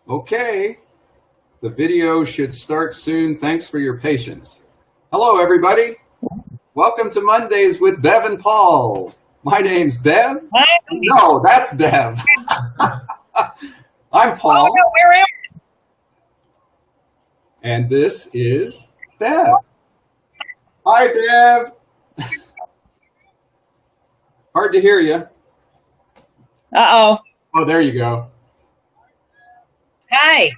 Okay, the video should start soon. Thanks for your patience. Hello, everybody. Welcome to Mondays with Bev and Paul. My name's Bev. Hi. No, that's Bev. I'm Paul. Oh, no, where am And this is Bev. Hi, Bev. Hard to hear you. Uh-oh. Oh, there you go. Hi.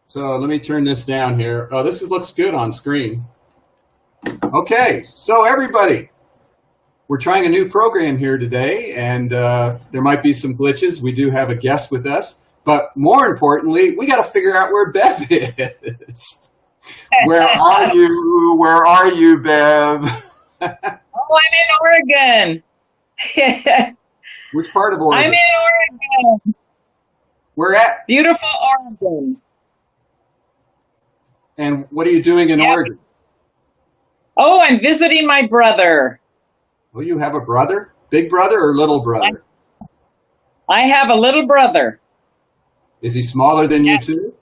So let me turn this down here. Oh, looks good on screen. Okay, so everybody, we're trying a new program here today, and there might be some glitches. We do have a guest with us, but more importantly, we got to figure out where Bev is. Where are you? Where are you, Bev? Oh, I'm in Oregon. Which part of Oregon? I'm in Oregon. Where at? Beautiful Oregon. And what are you doing in Oregon? Oh, I'm visiting my brother. Oh, you have a brother? Big brother or little brother? I have a little brother. Is he smaller than you two?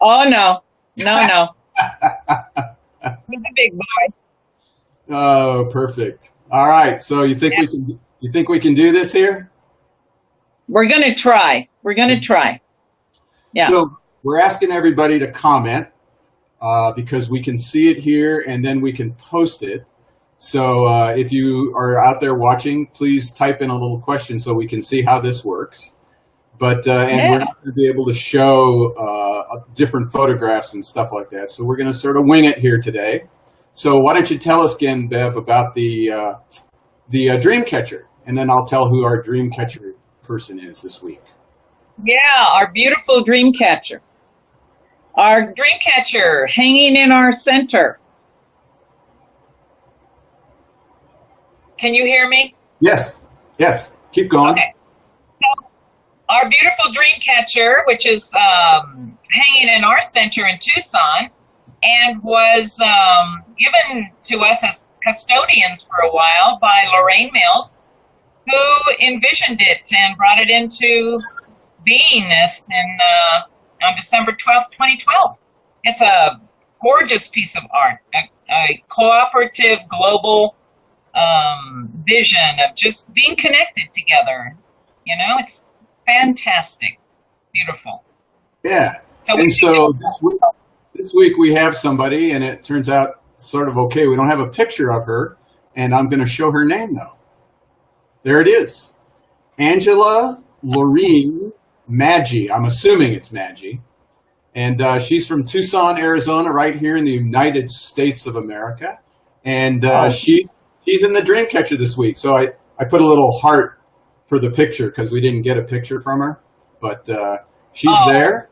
Oh, no. No. He's a big boy. Oh, perfect. All right. So you think we can do this here? We're going to try. Yeah. So we're asking everybody to comment because we can see it here and then we can post it. So if you are out there watching, please type in a little question so we can see how this works. But and we're not going to be able to show different photographs and stuff like that. So we're going to sort of wing it here today. So why don't you tell us again, Bev, about the DreamCatcher, and then I'll tell who our DreamCatcher person is this week. Yeah, our beautiful DreamCatcher. Our DreamCatcher hanging in our center. Can you hear me? Yes. Keep going. Okay. So our beautiful DreamCatcher, which is hanging in our center in Tucson, and was given to us as custodians for a while by Lorraine Mills, who envisioned it and brought it into beingness on December 12th, 2012. It's a gorgeous piece of art, a cooperative global vision of just being connected together. You know, it's fantastic, beautiful. Yeah. So this week we have somebody, and it turns out sort of okay. We don't have a picture of her, and I'm going to show her name though. There it is, Angela Lorenne Maggi. I'm assuming it's Maggi, and she's from Tucson, Arizona, right here in the United States of America. And she's in the DreamCatcher this week. So I put a little heart for the picture because we didn't get a picture from her, but she's there,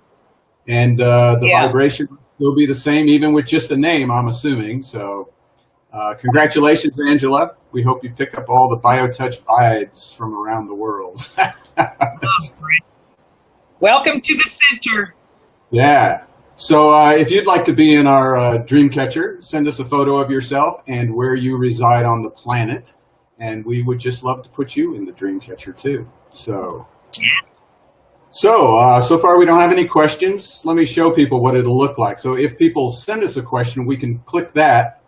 and the vibration will be the same even with just a name, I'm assuming. So congratulations, Angela. We hope you pick up all the Biotouch vibes from around the world. Welcome to the center. Yeah. So if you'd like to be in our DreamCatcher, send us a photo of yourself and where you reside on the planet. And we would just love to put you in the DreamCatcher too. So far we don't have any questions. Let me show people what it'll look like. So if people send us a question, we can click that,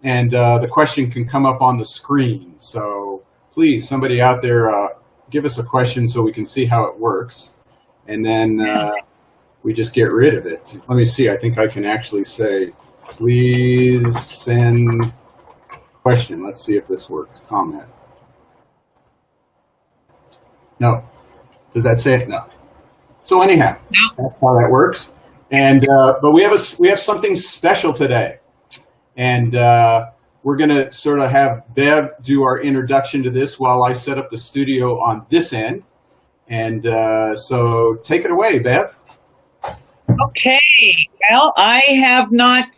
and the question can come up on the screen. So please, somebody out there, give us a question so we can see how it works. And then we just get rid of it. Let me see. I think I can actually say, please send question. Let's see if this works. Comment. No. Does that say it? No. So anyhow, that's how that works. And but we have something special today, and we're going to sort of have Bev do our introduction to this while I set up the studio on this end. And so take it away, Bev. Okay. Well, I have not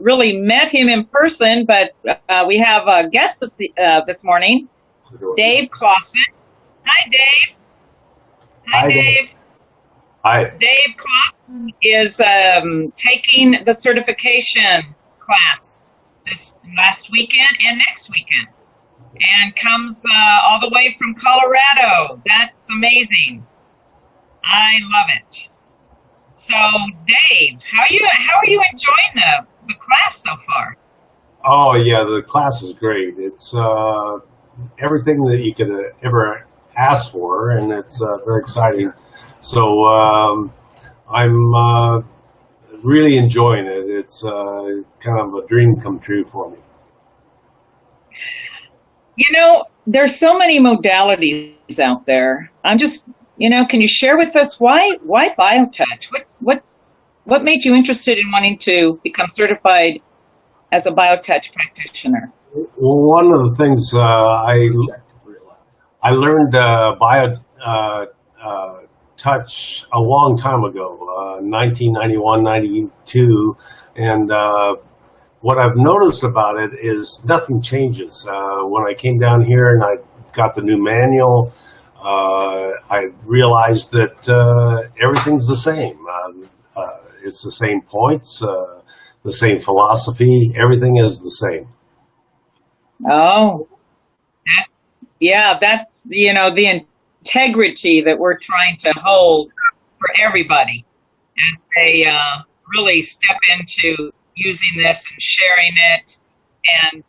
really met him in person, but we have a guest this morning, Dave Clausen. Hi, Dave. Hi, Dave. Hi. Dave Clausen is taking the certification class this last weekend and next weekend, and comes all the way from Colorado. That's amazing. I love it. So, Dave, how are you enjoying the class so far? Oh yeah, the class is great. It's everything that you could ever ask for, and it's very exciting. So I'm really enjoying it. It's kind of a dream come true for me. There's so many modalities out there. I'm just, can you share with us why Biotouch? What made you interested in wanting to become certified as a Biotouch practitioner? Well, one of the things I learned Biotouch a long time ago, 1991, 92, and what I've noticed about it is nothing changes. When I came down here and I got the new manual, I realized that everything's the same. It's the same points, the same philosophy. Everything is the same. Oh, that's the integrity that we're trying to hold For everybody, and they really step into using this and sharing it. And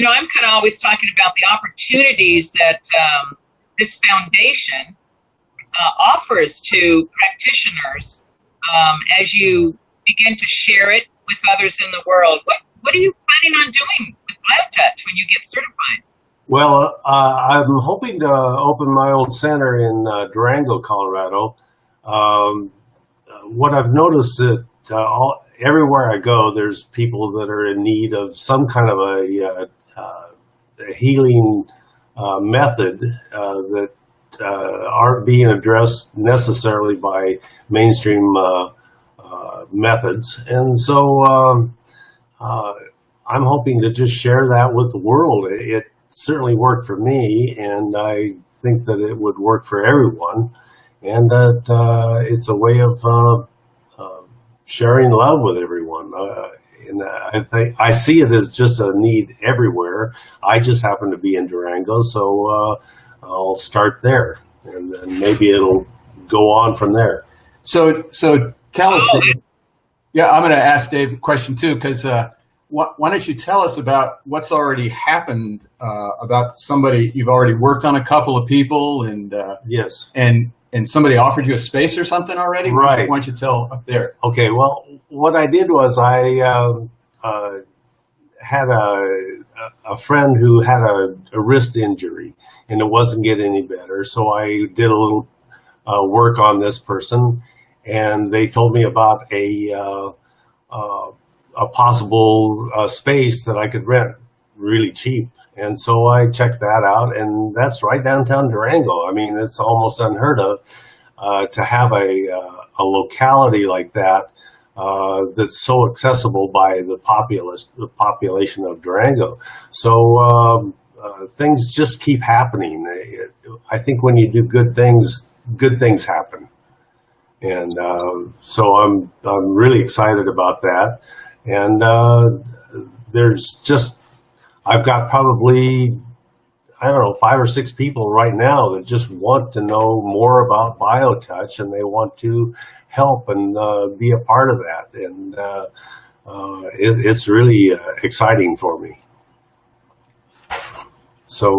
I'm kind of always talking about the opportunities that this foundation offers to practitioners as you begin to share it with others in the world. What are you planning on doing with Biotouch when you get certified? Well, I'm hoping to open my own center in Durango, Colorado. What I've noticed that everywhere I go, there's people that are in need of some kind of a healing method that aren't being addressed necessarily by mainstream methods. And so I'm hoping to just share that with the world. It certainly worked for me, and I think that it would work for everyone, and that it's a way of sharing love with everyone. And I see it as just a need everywhere. I just happen to be in Durango, so I'll start there, and then maybe it'll go on from there. So tell us, Dave. Yeah, I'm going to ask Dave a question too, because why don't you tell us about what's already happened, about somebody, you've already worked on a couple of people, and yes, and somebody offered you a space or something already? Right. Why don't you tell up there? Okay, well, what I did was I had a friend who had a wrist injury, and it wasn't getting any better, so I did a little work on this person, and they told me about a possible space that I could rent really cheap. And so I checked that out, and that's right downtown Durango. I mean, it's almost unheard of to have a locality like that that's so accessible by the population of Durango. So things just keep happening. I think when you do good things happen. And so I'm really excited about that. And I've got probably, 5 or 6 people right now that just want to know more about Biotouch, and they want to help and be a part of that. And it's really exciting for me. So,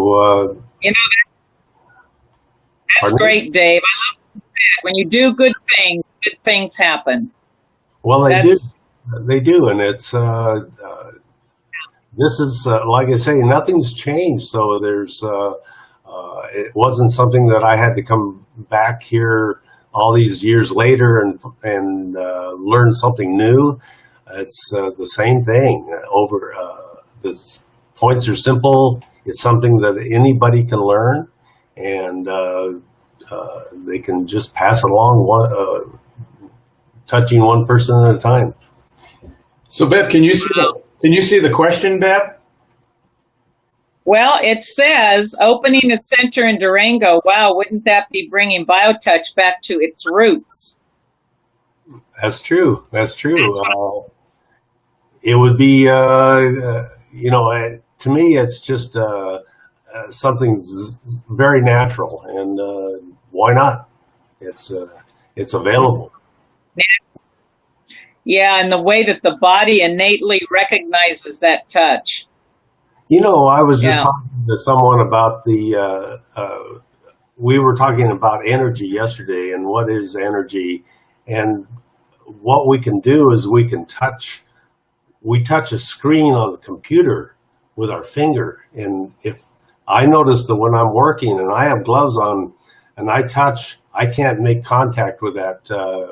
that's great, Dave. I love that. When you do good things happen. Well, they do, and it's this is like I say, nothing's changed. So there's it wasn't something that I had to come back here all these years later and learn something new. It's the same thing over. The points are simple. It's something that anybody can learn, and they can just pass it along, touching one person at a time. So, Bev, can you see the question, Bev? Well, it says opening a center in Durango. Wow, wouldn't that be bringing Biotouch back to its roots? That's true. It would be, to me, it's just something very natural, and why not? it's available. Yeah, and the way that the body innately recognizes that touch. You know, I was just Yeah. talking to someone about we were talking about energy yesterday and what is energy, and what we can do is we touch a screen on the computer with our finger. And if I notice that when I'm working and I have gloves on and I can't make contact with that,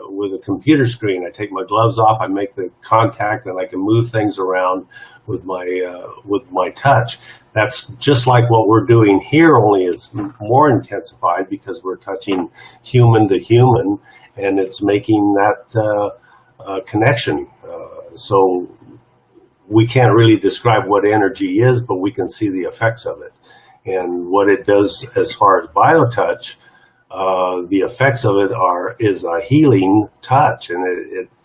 with a computer screen. I take my gloves off, I make the contact, and I can move things around with my touch. That's just like what we're doing here, only it's more intensified because we're touching human to human, and it's making that connection. So we can't really describe what energy is, but we can see the effects of it. And what it does as far as Biotouch, the effects of it is a healing touch, and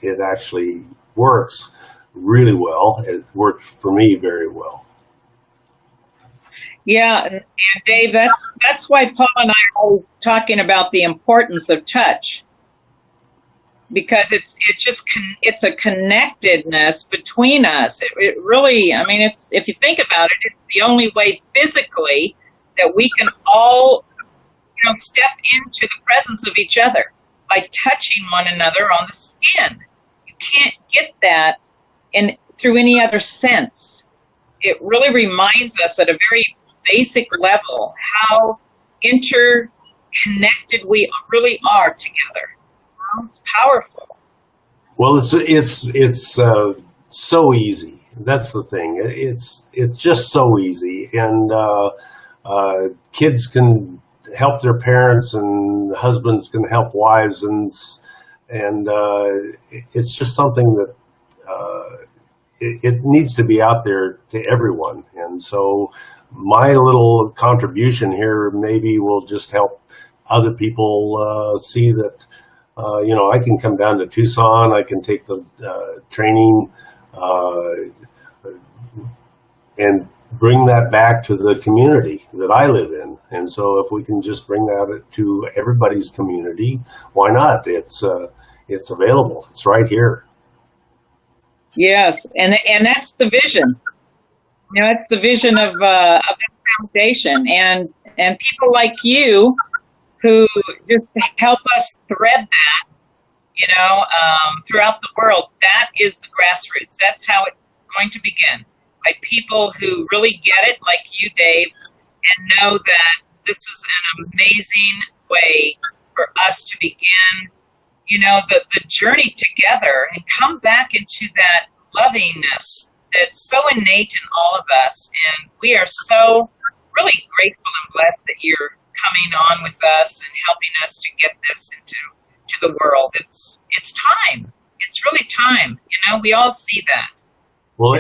it actually works really well. It worked for me very well. Yeah, and Dave, that's why Paul and I are talking about the importance of touch, because it's a connectedness between us. It really, I mean, if you think about it, it's the only way physically that we can all, step into the presence of each other by touching one another on the skin. You can't get that through any other sense. It really reminds us at a very basic level how interconnected we really are together. It's powerful. Well, it's so easy. That's the thing. It's just so easy, and kids can help their parents, and husbands can help wives, and it's just something that it needs to be out there to everyone. And so my little contribution here maybe will just help other people see that I can come down to Tucson, I can take the training and bring that back to the community that I live in. And so if we can just bring that to everybody's community, why not? It's available. It's right here. Yes, and that's the vision. It's the vision of the foundation, and people like you who just help us thread that, throughout the world. That is the grassroots. That's how it's going to begin, by people who really get it, like you, Dave, and know that this is an amazing way for us to begin, the journey together and come back into that lovingness that's so innate in all of us. And we are so really grateful and blessed that you're coming on with us and helping us to get this into the world. It's time. It's really time. We all see that. Well,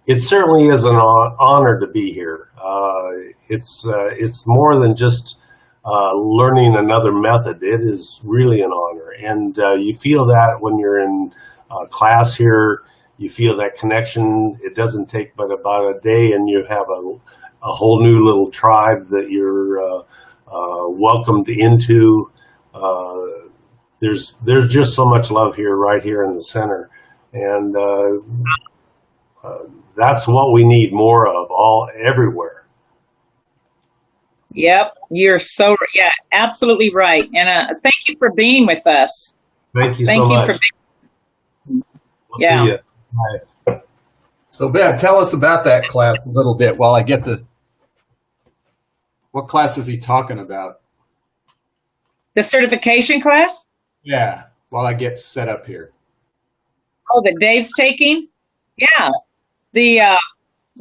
it certainly is an honor to be here. It's more than just learning another method. It is really an honor, and you feel that when you're in class here. You feel that connection. It doesn't take but about a day, and you have a whole new little tribe that you're welcomed into. There's just so much love here, right here in the center, and that's what we need more of, everywhere. Yep, you're absolutely right. And thank you for being with us. Thank you so much. We'll see you. Bye. So, Bev, tell us about that class a little bit while I get what class is he talking about? The certification class? Yeah, while I get set up here. Oh, that Dave's taking? Yeah. The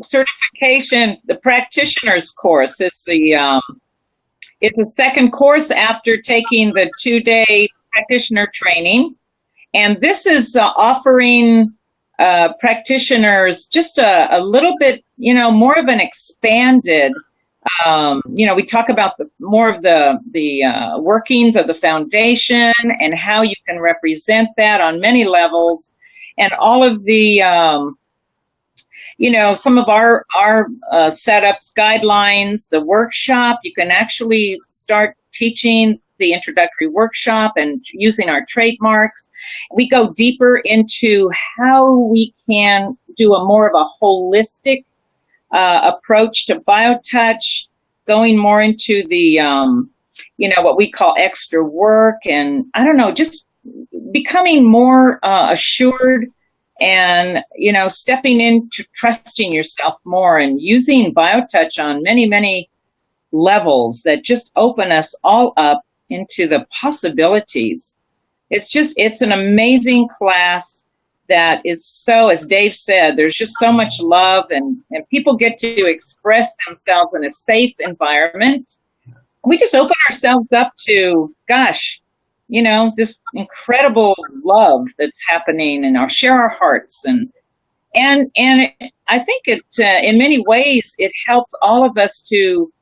certification, the practitioner's course. It's the second course after taking the 2-day practitioner training. And this is offering practitioners just a little bit, more of an expanded, we talk about more of the workings of the foundation and how you can represent that on many levels, and all of the, some of our setups, guidelines, the workshop. You can actually start teaching the introductory workshop and using our trademarks. We go deeper into how we can do a more of a holistic approach to Biotouch, going more into the, what we call extra work, and I don't know, just becoming more assured and, stepping into trusting yourself more and using Biotouch on many, many levels that just open us all up into the possibilities. It's an amazing class that is so, as Dave said, there's just so much love and people get to express themselves in a safe environment. We just open ourselves up to, gosh, this incredible love that's happening, and share our hearts. And I think it, in many ways, it helps all of us to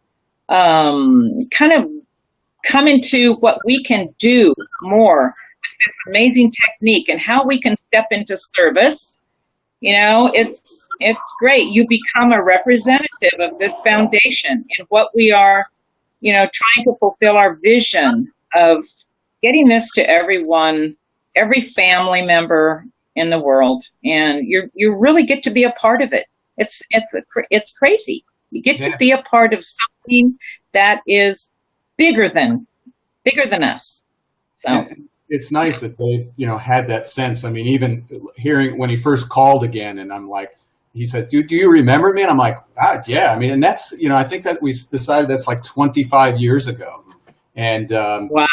kind of come into what we can do more with this amazing technique and how we can step into service. It's great. You become a representative of this foundation and what we are, trying to fulfill our vision of getting this to everyone, every family member in the world. And you really get to be a part of it. It's crazy. You get to be a part of something that is bigger than us. So it's nice that they, had that sense. I mean, even hearing when he first called again, and I'm like, he said, do you remember me? And I'm like, yeah. I mean, and that's, I think that we decided that's like 25 years ago. And, wow.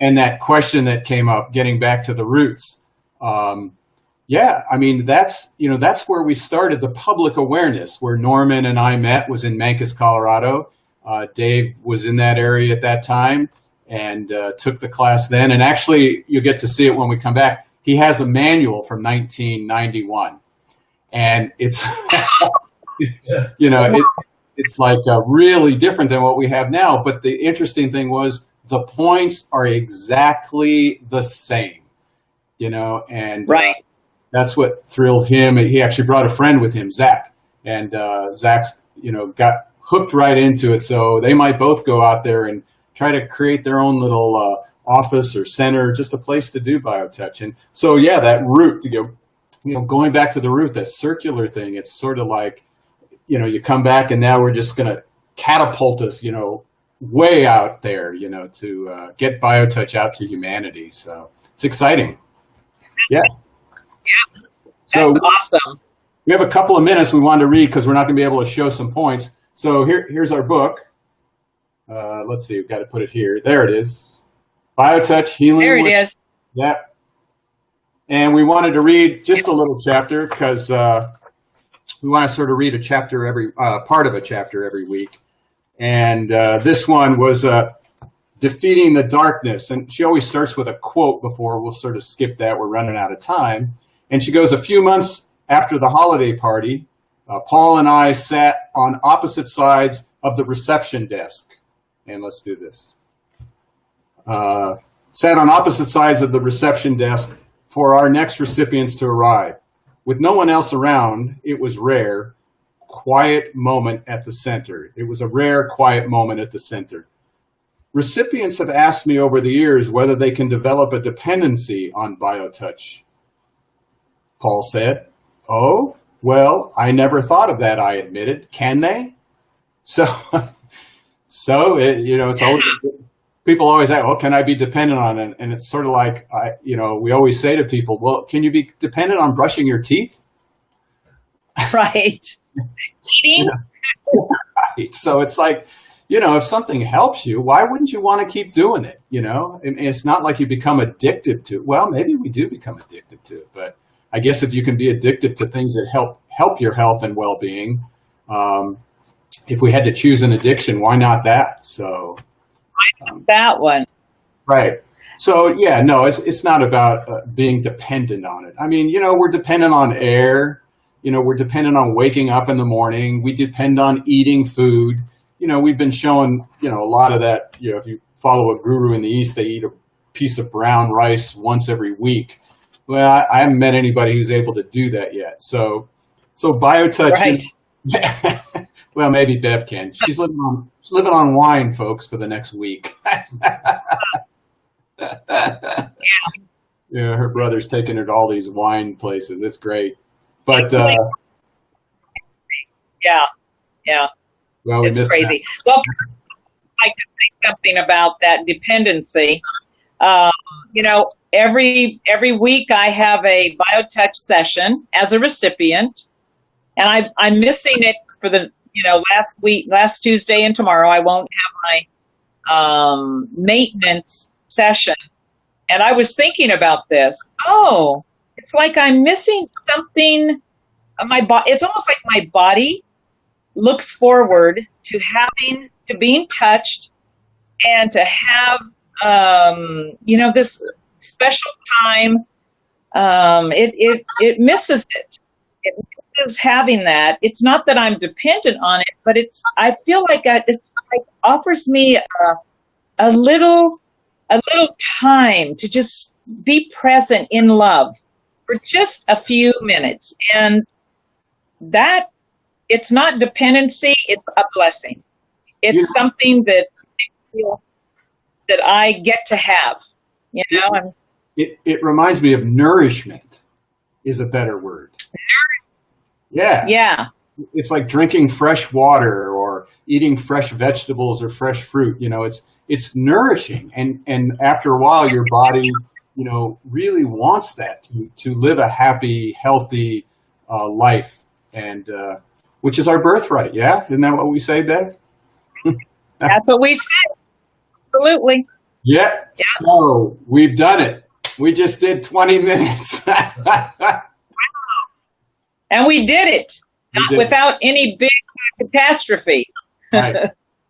And that question that came up, getting back to the roots. Yeah, I mean, that's where we started the public awareness, where Norman and I met was in Mancos, Colorado. Dave was in that area at that time and took the class then. And actually, you'll get to see it when we come back. He has a manual from 1991. And it's, it's like really different than what we have now. But the interesting thing was the points are exactly the same, and right. That's what thrilled him. He actually brought a friend with him, Zach, and Zach's, got hooked right into it. So they might both go out there and try to create their own little office or center, just a place to do Biotouch. And so, yeah, that route to go, going back to the root, that circular thing, it's sort of like, you come back and now we're just going to catapult us, way out there, to get Biotouch out to humanity. So it's exciting. Yeah. Yeah. So That's awesome. We have a couple of minutes we wanted to read because we're not going to be able to show some points. So here's our book. Let's see, we've got to put it here. There it is. Biotouch Healing. There it is. Yeah. And we wanted to read just a little chapter because we want to sort of read a chapter every part of a chapter every week. And this one was Defeating the Darkness. And she always starts with a quote before. We'll sort of skip that. We're running out of time. And she goes, a few months after the holiday party, Paul and I sat on opposite sides of the reception desk. And let's do this. Sat on opposite sides of the reception desk for our next recipients to arrive. With no one else around, it was rare, quiet moment at the center. It was a rare, quiet moment at the center. Recipients have asked me over the years whether they can develop a dependency on Biotouch. Paul said, oh, well, I never thought of that, I admitted. Can they? So it's always, people always ask, well, can I be dependent on it? And it's sort of like, we always say to people, well, can you be dependent on brushing your teeth? Right. Eating? Right. So it's like, if something helps you, why wouldn't you want to keep doing it? And it's not like you become addicted to it. Well, maybe we do become addicted to it, but I guess if you can be addicted to things that help your health and well-being, if we had to choose an addiction, why not that? So that one. Right. So yeah, no, it's not about being dependent on it. I mean, we're dependent on air. We're dependent on waking up in the morning. We depend on eating food. We've been shown, a lot of that. If you follow a guru in the East, they eat a piece of brown rice once every week. Well, I haven't met anybody who's able to do that yet. So Biotouch. Right. Well, maybe Bev can. She's living on wine, folks, for the next week. Yeah, her brother's taking her to all these wine places. It's great. But yeah, well, we it's missed crazy. Well, I'd like to say something about that dependency. You know, every week I have a Biotouch session as a recipient, and I'm missing it for the last Tuesday and tomorrow. I won't have my maintenance session, and I was thinking about this. Oh, it's like I'm missing something. It's almost like my body looks forward to being touched and to have this special time. It misses it. It misses having that. It's not that I'm dependent on it, but I feel like it's like offers me a little time to just be present in love for just a few minutes, and that it's not dependency, it's a blessing. It's something that I feel that I get to have, It reminds me of nourishment is a better word. Yeah. Yeah. It's like drinking fresh water or eating fresh vegetables or fresh fruit. It's nourishing. And after a while, your body, really wants that to live a happy, healthy life, and which is our birthright. Yeah. Isn't that what we say, Bev? That's what we said. Absolutely. Yeah. So we've done it. We just did 20 minutes. And we did it. Without any big catastrophe. Right.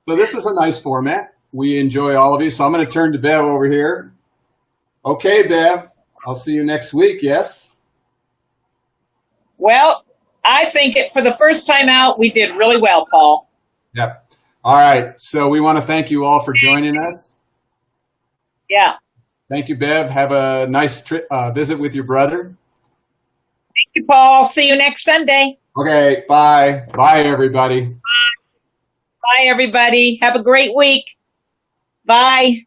So this is a nice format. We enjoy all of you. So I'm going to turn to Bev over here. Okay, Bev. I'll see you next week. Yes? Well, I think for the first time out, we did really well, Paul. Yep. All right. So we want to thank you all for joining us. Yeah. Thank you, Bev. Have a nice visit with your brother. Thank you, Paul. See you next Sunday. Okay. Bye. Bye, everybody. Bye, everybody. Have a great week. Bye.